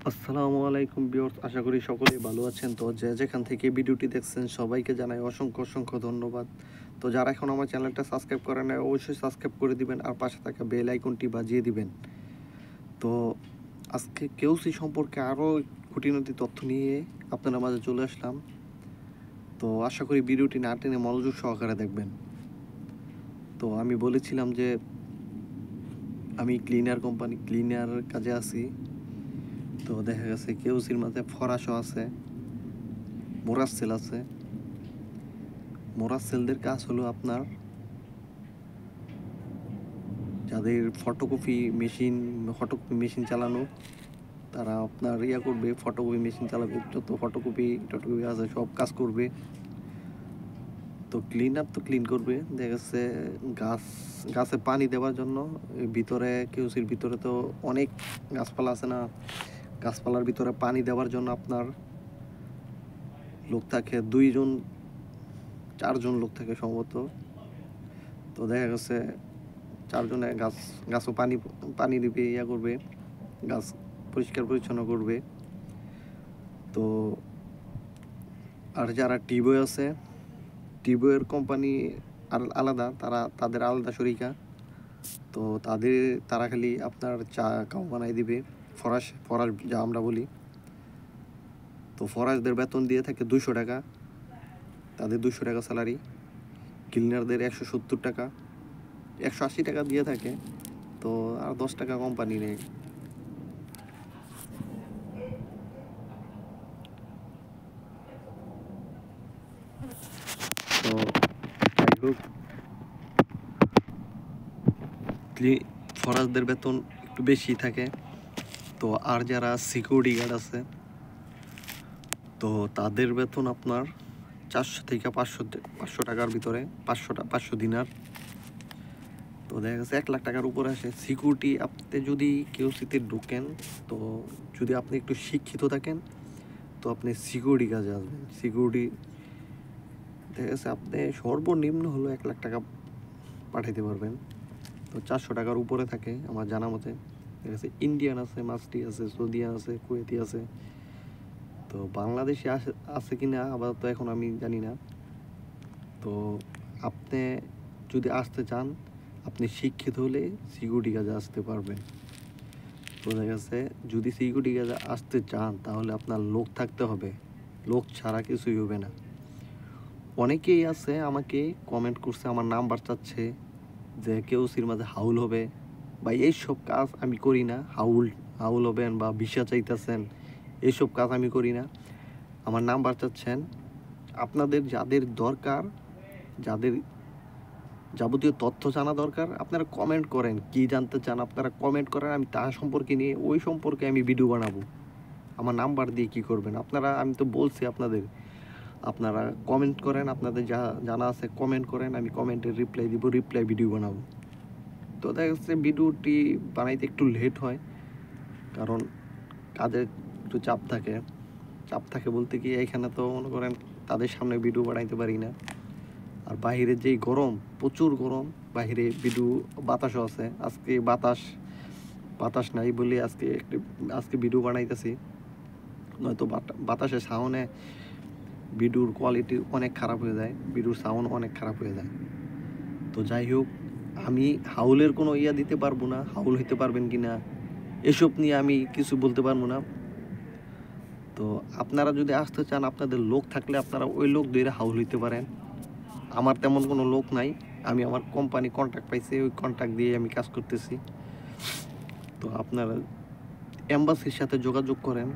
আসসালামু আলাইকুম ভিউয়ার্স, আশা করি সকলেই ভালো আছেন। তো যে যেখান থেকে ভিডিওটি দেখছেন সবাইকে জানাই অসংখ্য অসংখ্য ধন্যবাদ। তো যারা এখন আমার চ্যানেলটা সাবস্ক্রাইব করেন নাই অবশ্যই সাবস্ক্রাইব করে দিবেন আর পাশে থাকা বেল আইকনটি বাজিয়ে দিবেন। তো আজকে কেওসি সম্পর্কে আরও খুঁটিনাটি তথ্য নিয়ে আপনাদের মাঝে চলে আসলাম। তো আশা করি ভিডিওটি না টেনে মনোযোগ সহকারে দেখবেন। তো আমি বলেছিলাম যে আমি ক্লিনার কাজে আছি। তো দেখা গেছে কেওসির মাঝে ফরাসও আছে, মোরাসেল আছে। মোরাসেলদের কাজ হলো আপনার যাদের ফটোকপি মেশিন চালানো, তারা আপনার করবে, ফটোকপি মেশিন চালাবে, যত ফটোকপি আছে সব কাজ করবে। তো ক্লিন করবে। দেখা গেছে গাছে পানি দেওয়ার জন্য ভিতরে কেউসির ভিতরে তো অনেক গাছপালা আছে না, গাছপালার ভিতরে পানি দেওয়ার জন্য আপনার লোক থাকে 4জন লোক থাকে সম্ভবত। তো দেখা গেছে 4জনে গাছও পানি দিবে, করবে, গাছ পরিষ্কার পরিচ্ছন্ন করবে। তো আর যারা টিবয় আছে, টিবয়ের কোম্পানি আলাদা, তাদের আলাদা শরিকা। তো তারা খালি আপনার চা কাউ বানাই দিবে। ফরাস যা আমরা বলি, তো ফরাসদের বেতন দিয়ে থাকে 200 টাকা, তাদের 200 টাকা স্যালারি। ক্লিনারদের 170 টাকা, 180 টাকা দিয়ে থাকে। তো আর 10 টাকা কোম্পানি নেই। তো যাই হোক, ফরাসদের বেতন একটু বেশি থাকে। তো আর যারা সিকিউরিটি গার্ড আছে, তো তাদের বেতন আপনার 400 থেকে 500 টাকার ভিতরে, 500 দিনার। তো দেখা গেছে 1 লাখ টাকার উপরে আসে। সিকিউরিটি আপনি যদি কেওসিতে ঢোকেন, তো যদি আপনি একটু শিক্ষিত থাকেন তো আপনি সিকিউরিটি কাজে আসবেন। সিকিউরিটি দেখা গেছে আপনি সর্বনিম্ন হলো 1 লাখ টাকা পাঠাইতে পারবেন। তো 400 টাকার উপরে থাকে আমার জানা মতে। ঠিক আছে, ইন্ডিয়ান আছে, মাস্টি আছে, সৌদিয়ান আছে, কুয়েতি আছে। তো বাংলাদেশে আছে কি না আবার তো এখন আমি জানি না। তো আপনি যদি আসতে চান, আপনি শিক্ষিত হলে সিকিউরিটি কাজে আসতে পারবেন। বোঝা গেছে? যদি সিকিউরিটি কাজে আসতে চান তাহলে আপনার লোক থাকতে হবে, লোক ছাড়া কিছুই হবে না। অনেকেই আছে আমাকে কমেন্ট করছে, আমার নাম্বার চাচ্ছে যে কেওসির মাঝে হাউল হবে। বা এইসব কাজ আমি করি না। হাউল হবেন বা ভিসা চাইতেছেন, এইসব কাজ আমি করি না। আমার নাম্বার চাচ্ছেন, আপনাদের যাদের দরকার, যাদের যাবতীয় তথ্য জানা দরকার, আপনারা কমেন্ট করেন। কি জানতে চান আপনারা কমেন্ট করেন, আমি তার সম্পর্কে নিয়ে ওই সম্পর্কে আমি ভিডিও বানাবো। আমার নাম্বার দিয়ে কি করবেন আপনারা? আমি তো বলছি আপনারা কমেন্ট করেন, আপনাদের যা জানা আছে কমেন্ট করেন, আমি কমেন্টের রিপ্লাই দিব, রিপ্লাই ভিডিও বানাবো। তো দেখা যাচ্ছে ভিডিওটি বানাইতে একটু লেট হয়, কারণ কাজের একটু চাপ থাকে বলতে কি, এখানে তো মনে করেন তাদের সামনে ভিডিও বানাইতে পারি না। আর বাহিরে যেই গরম, প্রচুর গরম বাহিরে, বাতাসও আছে। আজকে বাতাস নাই বলে আজকে ভিডিও বানাইতেছি, নয়তো বাতাসের সাউন্ডে ভিডিওর কোয়ালিটি অনেক খারাপ হয়ে যায়, ভিডিওর সাউন্ড অনেক খারাপ হয়ে যায়। তো যাই হোক, আমি হাউলের কোনো দিতে পারবো না, হাউল হইতে পারবেন কি না এসব নিয়ে আমি কিছু বলতে পারবো না। তো আপনারা যদি আসতে চান, আপনাদের লোক থাকলে আপনারা ওই লোক ধরে হাউল হইতে পারেন। আমার তেমন কোনো লোক নাই, আমি আমার কোম্পানি কন্ট্রাক্ট পাইছি, ওই কন্ট্রাক্ট দিয়ে আমি কাজ করতেছি। তো আপনারা এম্বাসির সাথে যোগাযোগ করেন,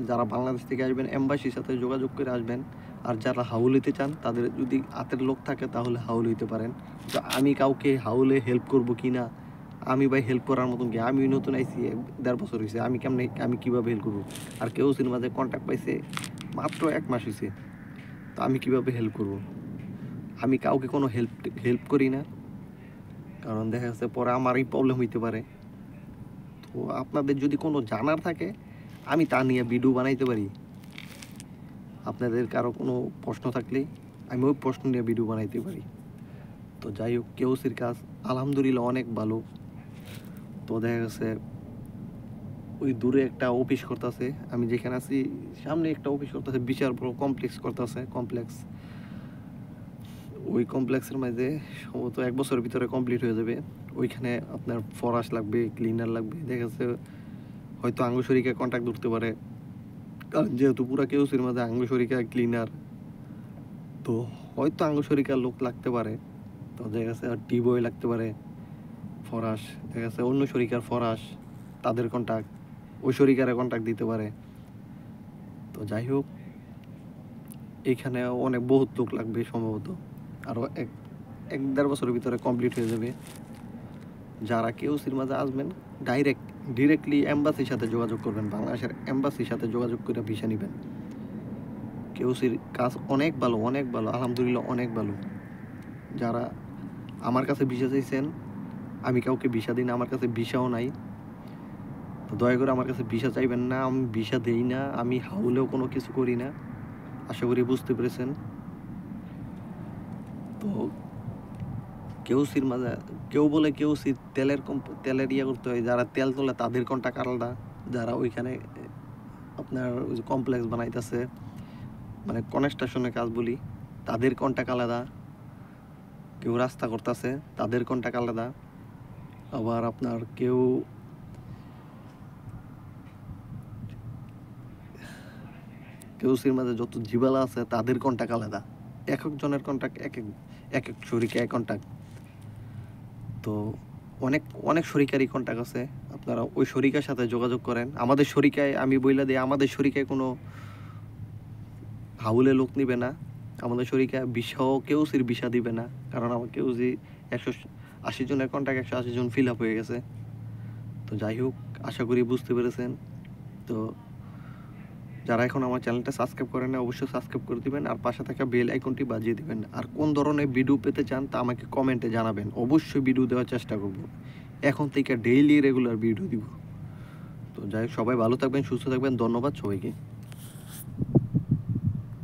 যারা বাংলাদেশ থেকে আসবেন এম্বাসির সাথে যোগাযোগ করে আসবেন। আর যারা হাউল হইতে চান, তাদের যদি হাতের লোক থাকে তাহলে হাউল হইতে পারেন। তো আমি কাউকে হাউলে হেল্প করব কি না, আমি ভাই হেল্প করার মতন কি? আমি নতুন আইছি, 1.5 বছর হয়েছে, আমি কীভাবে হেল্প করবো? আর কেউ সিনেমাতে কন্ট্যাক্ট পাইছে মাত্র 1 মাস হয়েছে, তো আমি কীভাবে হেল্প করব? আমি কাউকে কোনো হেল্প করি না, কারণ দেখা যাচ্ছে পরে আমারই প্রবলেম হইতে পারে। তো আপনাদের যদি কোনো জানার থাকে, আমি তা নিয়ে ভিডিও বানাইতে পারি। আপনাদের কারো কোনো প্রশ্ন থাকলে আমি ওই প্রশ্ন নিয়ে ভিডিও বানাইতে পারি। তো যাই হোক, কেওসির কাজ আলহামদুলিল্লাহ অনেক ভালো। তো দেখা গেছে ওই দূরে একটা অফিস করতেছে, আমি যেখানে আছি সামনে একটা অফিস করতেছে, বিশাল বড় কমপ্লেক্স করতেছে, কমপ্লেক্স। ওই কমপ্লেক্সের মাঝে সম্ভবত 1 বছরের ভিতরে কমপ্লিট হয়ে যাবে। ওইখানে আপনার ফরাশ লাগবে, ক্লিনার লাগবে, দেখা যাচ্ছে হয়তো আঙ্গুশরীকে কন্ট্যাক্ট ধরতে পারে, কারণ যেহেতু পুরা কেউসির মাঝে আঙ্গুশরীকা ক্লিনার, তো হয়তো আঙ্গুশরীকার লোক লাগতে পারে। তো দেখা যাচ্ছে টি বয় লাগতে পারে, ফরাশ, দেখা যাচ্ছে অন্য শরিকার ফরাশ, তাদের কন্ট্যাক্ট, ওই শরিকারে কন্ট্যাক্ট দিতে পারে। তো যাই হোক, এইখানে অনেক বহুত লোক লাগবে সম্ভবত, আরও 1-1.5 বছরের ভিতরে কমপ্লিট হয়ে যাবে। যারা কেউসির মাঝে আসবেন ডিরেক্টলি এম্বাসির সাথে যোগাযোগ করবেন, বাংলাদেশের এম্বাসির সাথে যোগাযোগ করে ভিসা নেবেন। কেউসির কাজ অনেক ভালো, অনেক ভালো, আলহামদুলিল্লাহ অনেক ভালো। যারা আমার কাছে ভিসা চাইছেন, আমি কাউকে ভিসা দিই না, আমার কাছে ভিসাও নাই। তো দয়া করে আমার কাছে ভিসা চাইবেন না, আমি ভিসা দেই না, আমি হাউলেও কোনো কিছু করি না। আশা করি বুঝতে পেরেছেন। তো কেউসির মাঝে কেউ বলে কেউসির তেলের ইয়ে করতে হয়, যারা তেল তোলে তাদের কন্ট্যাক্ট আলাদা, যারা ওইখানে আপনার ওই যে কমপ্লেক্স বানাইতেছে, মানে কনস্ট্রাকশনের কাজ বলি, তাদের কন্ট্যাক্ট আলাদা। কেউ রাস্তা করতেছে, তাদের কন্ট্যাক্ট আলাদা। আবার আপনার কেউসির মাঝে যত জিবালা আছে তাদের কন্ট্যাক্ট আলাদা, এক একজনের কন্ট্যাক্ট এক এক শরিকে এক কন্ট্যাক্ট। তো অনেক অনেক শরিকারই কন্ট্যাক্ট আছে, আপনারা ওই শরিকার সাথে যোগাযোগ করেন। আমাদের শরিকায় আমি বইলা দিই, আমাদের শরিকায় কোনো হাউলে লোক নিবে না, আমাদের শরিকায় বিষাও কেউসির বিষা দিবে না, কারণ আমার কেউসি 180 জনের কন্ট্যাক্ট 180 জন ফিল আপ হয়ে গেছে। তো যাই হোক, আশা করি বুঝতে পেরেছেন। তো যারা এখন আমার চ্যানেলটা সাবস্ক্রাইব করেন না, অবশ্যই সাবস্ক্রাইব করে দিবেন, আর পাশে থাকা বেল আইকনটি বাজিয়ে দিবেন। আর কোন ধরনের ভিডিও পেতে চান তা আমাকে কমেন্টে জানাবেন, অবশ্যই ভিডিও দেওয়ার চেষ্টা করব। এখন থেকে ডেইলি রেগুলার ভিডিও দিব। তো যাই হোক, সবাই ভালো থাকবেন, সুস্থ থাকবেন, ধন্যবাদ সবাইকে।